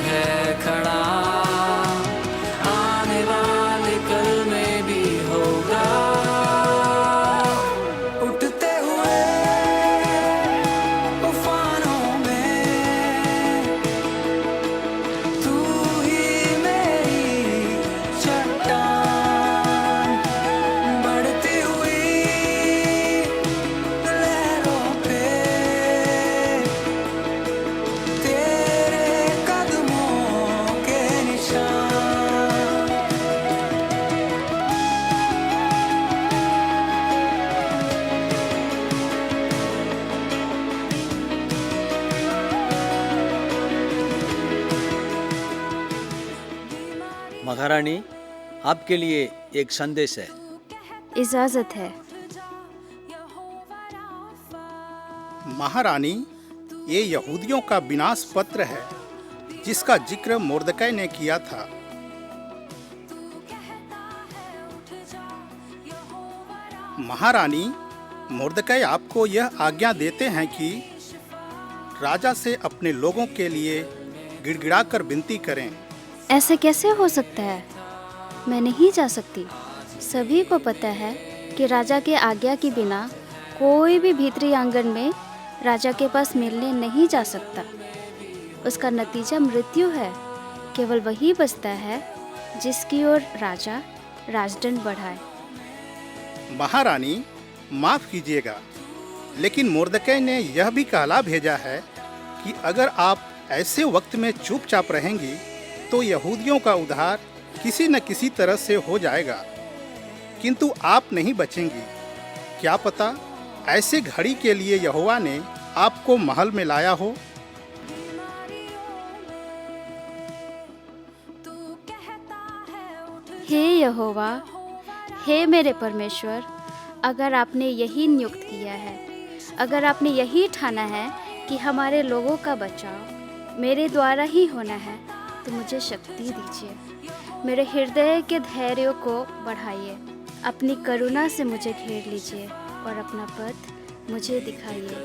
है खड़ा, आने वाले कल में भी होगा। उठते हुए तूफानों में तू ही मेरी चट्टान, बढ़ती हुई लहरों पे तेरे कदमों के निशान। महारानी, आपके लिए एक संदेश है। इजाज़त है। महारानी, ये यहूदियों का विनाश पत्र है जिसका जिक्र मोर्दकै ने किया था। महारानी, मोर्दकै आपको यह आज्ञा देते हैं कि राजा से अपने लोगों के लिए गिड़गिड़ाकर विनती करें। ऐसे कैसे हो सकता है? मैं नहीं जा सकती। सभी को पता है कि राजा के आज्ञा के बिना कोई भी भीतरी आंगन में राजा के पास मिलने नहीं जा सकता। उसका नतीजा मृत्यु है। केवल वही बचता है जिसकी ओर राजा राजदंड बढ़ाए। महारानी, माफ कीजिएगा, लेकिन मोर्दकै ने यह भी कहला भेजा है कि अगर आप ऐसे वक्त में चुपचाप रहेंगी तो यहूदियों का उद्धार किसी न किसी तरह से हो जाएगा, किंतु आप नहीं बचेंगी। क्या पता ऐसे घड़ी के लिए यहोवा ने आपको महल में लाया हो। हे यहोवा, हे मेरे परमेश्वर, अगर आपने यही नियुक्त किया है, अगर आपने यही ठाना है कि हमारे लोगों का बचाव मेरे द्वारा ही होना है, तो मुझे शक्ति दीजिए। मेरे हृदय के धैर्य को बढ़ाइए। अपनी करुणा से मुझे घेर लीजिए और अपना पथ मुझे दिखाइए।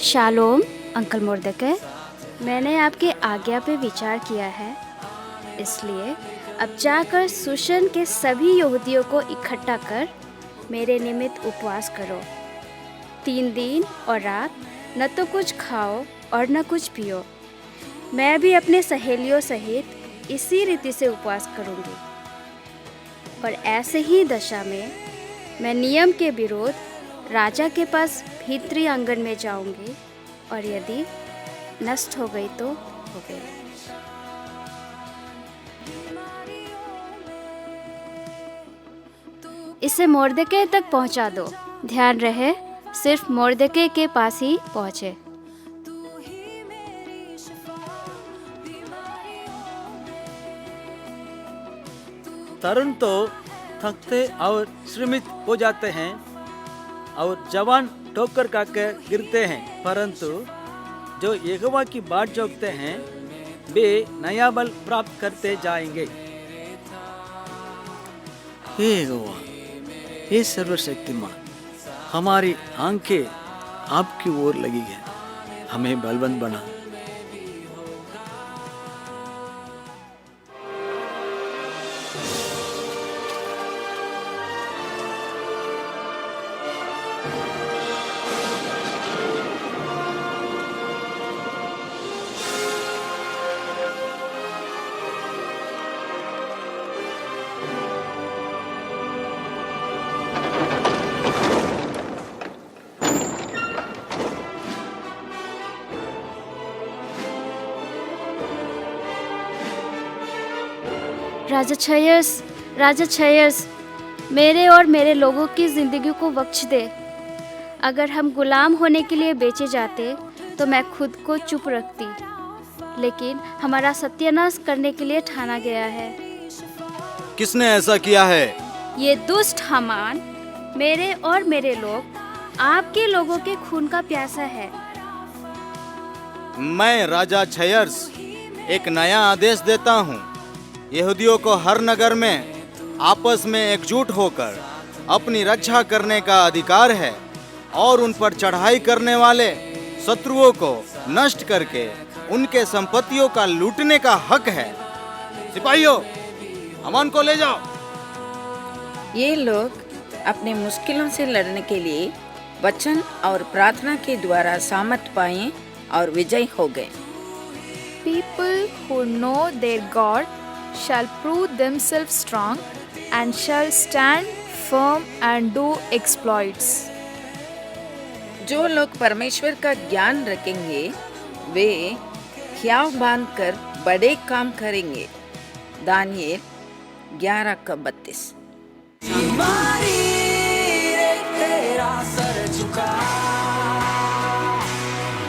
शालोम अंकल मोर्दकै, मैंने आपके आज्ञा पे विचार किया है, इसलिए अब जाकर सुशन के सभी यहूदियों को इकट्ठा कर मेरे निमित्त उपवास करो। 3 दिन और रात न तो कुछ खाओ और न कुछ पियो। मैं भी अपने सहेलियों सहित इसी रीति से उपवास करूंगी। पर ऐसे ही दशा में मैं नियम के विरोध राजा के पास भीतरी आंगन में जाऊंगी, और यदि नष्ट हो गई तो हो गई। इसे मोर्दकै तक पहुंचा दो। ध्यान रहे सिर्फ मोर्दकै के पास ही पहुंचे। तरुण तो थकते और श्रमित हो जाते हैं और जवान ठोकर खाकर गिरते हैं, परंतु जो यहोवा की बाट जोतते हैं वे नया बल प्राप्त करते जाएंगे। हे यहोवा, हे सर्वशक्तिमान, हमारी आंखें आपकी ओर लगी हैं, हमें बलवंत बना। राजा छयस, मेरे और मेरे लोगों की ज़िंदगी को बख्श दे। अगर हम गुलाम होने के लिए बेचे जाते तो मैं खुद को चुप रखती, लेकिन हमारा सत्यानाश करने के लिए ठाना गया है। किसने ऐसा किया है? ये दुष्ट हामान, मेरे और मेरे लोग आपके लोगों के खून का प्यासा है। मैं राजा छयर्स एक नया आदेश देता हूँ। यहूदियों को हर नगर में आपस में एकजुट होकर अपनी रक्षा करने का अधिकार है। और उन पर चढ़ाई करने वाले शत्रुओं को नष्ट करके उनके संपत्तियों का लूटने का हक है। सिपाहियों, अमान को ले जाओ। ये लोग अपने मुश्किलों से लड़ने के लिए वचन और प्रार्थना के द्वारा सामर्थ पाए और विजयी हो गए। People who know their God shall prove themselves strong and shall stand firm and do exploits. जो लोग परमेश्वर का ज्ञान रखेंगे वे खियाव बांध कर बड़े काम करेंगे। दानियेल 11:32। बीमारी रे तेरा सर झुका,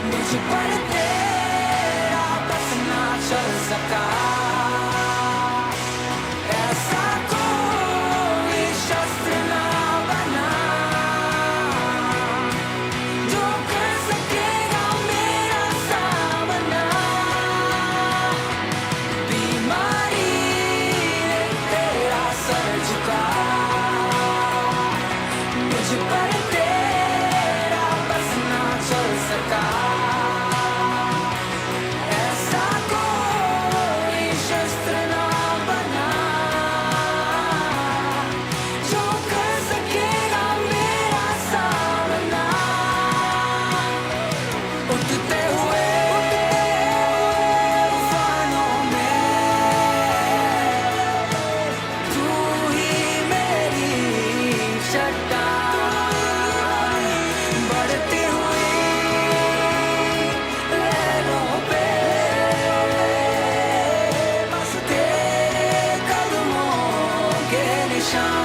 मुझ पर तेरा बस ना चल सका। ऐसा कोई शस्त्र ना बना जो कर सकेगा मेरा सामना। बीमारी रे तेरा सर झुका, मुझ पर तेरा बस ना चल सका। ऐसा कोई शस्त्र ना बना जो कर सकेगा मेरा सामना। उठते हुए तूफानों में तू ही मेरी चट्टान, बढ़ती हुई लहरों पे बस तेरे कदमों के निशान।